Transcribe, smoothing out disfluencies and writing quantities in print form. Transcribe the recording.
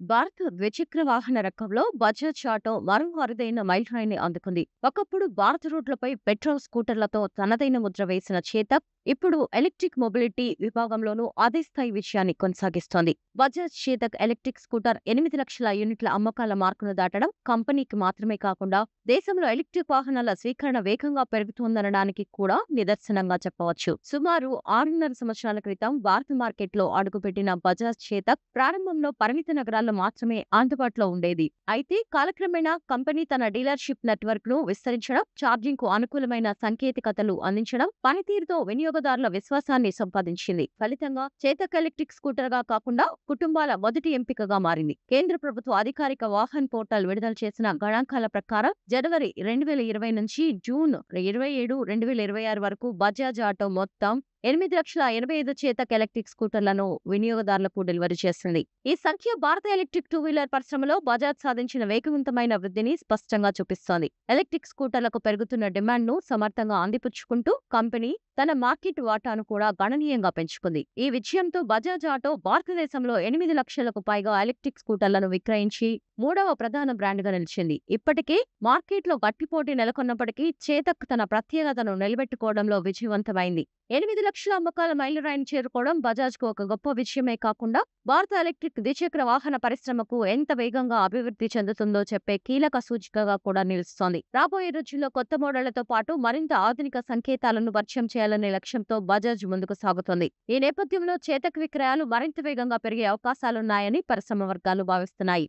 భారత్ ద్విచక్ర వాహన రంగంలో బజాజ్ ఆటో మరో అరుదైన మైలురాయిని అందుకుంది. ఒకప్పుడు భారత రోడ్లపై పెట్రోల్ స్కూటర్లతో తనదైన ముద్ర వేసిన చేతక్ ఇప్పుడు ఎలక్ట్రిక్ మొబిలిటీ విభాగంలోనూ అదే స్థాయి విజయాన్ని కొనసాగిస్తోంది. బజాజ్ చేతక్ ఎలక్ట్రిక్ స్కూటర్ 8 లక్షల యూనిట్ల అమ్మకాల మార్కును దాటడం కంపెనీకి మాత్రమే కాకుండా దేశంలో ఎలక్ట్రిక్ వాహనాల స్వీకరణ వేగంగా పెరుగుతోందనడానికి కూడా నిదర్శనంగా చెప్పవచ్చు. సుమారు 6.5 సంవత్సరాల క్రితం భారత మార్కెట్లో అడుగుపెట్టిన బజాజ్ చేతక్ ప్రారంభంలో పరిమిత నగరాల్లో మాత్రమే అందుబాటులో ఉండేది. అయితే కాలక్రమేణా కంపెనీ తన డీలర్షిప్ నెట్వర్క్ ను విస్తరించడం, ఛార్జింగ్ కు అనుకూలమైన సాంకేతికతలు అందించడం, పనితీరుతో వినియోగదారుల విశ్వాసాన్ని సంపాదించింది. ఫలితంగా చేతక్ ఎలక్ట్రిక్ స్కూటర్ గా కాకుండా కుటుంబాల మొదటి ఎంపికగా మారింది. కేంద్ర ప్రభుత్వ అధికారిక వాహన్ పోర్టల్ విడుదల చేసిన గణాంకాల ప్రకారం జనవరి 2020 నుంచి జూన్ 27, 2026 వరకు బజాజ్ ఆటో మొత్తం 8,85,000 చేతక్ ఎలక్ట్రిక్ స్కూటర్లను వినియోగదారులకు డెలివరీ చేసింది. ఈ సంఖ్య భారత ఎలక్ట్రిక్ టూ వీలర్ పరిశ్రమలో బజాజ్ సాధించిన వేగవంతమైన వృద్ధిని స్పష్టంగా చూపిస్తోంది. ఎలక్ట్రిక్ స్కూటర్లకు పెరుగుతున్న డిమాండ్ ను సమర్థంగా అందిపుచ్చుకుంటూ కంపెనీ తన మార్కెట్ వాటాను కూడా గణనీయంగా పెంచుకుంది. ఈ విజయంతో బజాజ్ ఆటో భారతదేశంలో 8 లక్షలకు పైగా ఎలక్ట్రిక్ స్కూటర్లను విక్రయించి మూడవ ప్రధాన బ్రాండ్గా నిలిచింది. ఇప్పటికే మార్కెట్లో గట్టి పోటీ నెలకొన్నప్పటికీ చేతక్ తన ప్రత్యేకతను నిలబెట్టుకోవడంలో విజయవంతమైంది. 8 లక్షల అమ్మకాల మైలురాయిని చేరుకోవడం బజాజ్ కు ఒక గొప్ప విషయమే కాకుండా భారత ఎలక్ట్రిక్ ద్విచక్ర వాహన పరిశ్రమకు ఎంత వేగంగా అభివృద్ధి చెందుతుందో చెప్పే కీలక సూచికగా కూడా నిలుస్తోంది. రాబోయే రోజుల్లో కొత్త మోడళ్లతో పాటు మరింత ఆధునిక సంకేతాలను పరిచయం చేయాలనే లక్ష్యంతో బజాజ్ ముందుకు సాగుతోంది. ఈ నేపథ్యంలో చేతక్ విక్రయాలు మరింత వేగంగా పెరిగే అవకాశాలున్నాయని పరిశ్రమ వర్గాలు భావిస్తున్నాయి.